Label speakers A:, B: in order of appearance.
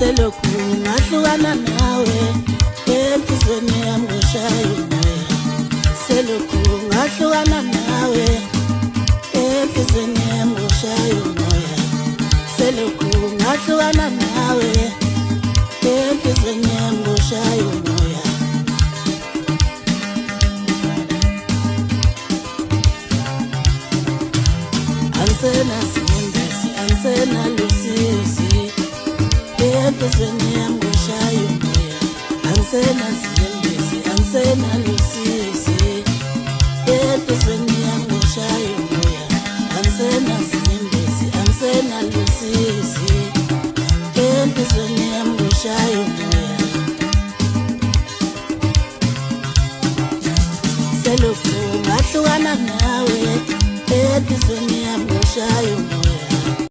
A: selokhu ngahlukana nawe empizweni yami ngoshaya umoya selokhu ngahlukana nawe empizweni yami ngoshaya umoya selokhu ngahlukana nawe empizweni yami ngoshaya umoya ansena simbesi ansena lusisi empizweni yami ngoshaya umoya ansena simbesi ansena lusisi empizweni yami ngoshaya umoya ansena simbesi ansena lusisi empizweni yami ngoshaya umoya selokhu ngahlukana nawe empizweni yami ngoshaya umoya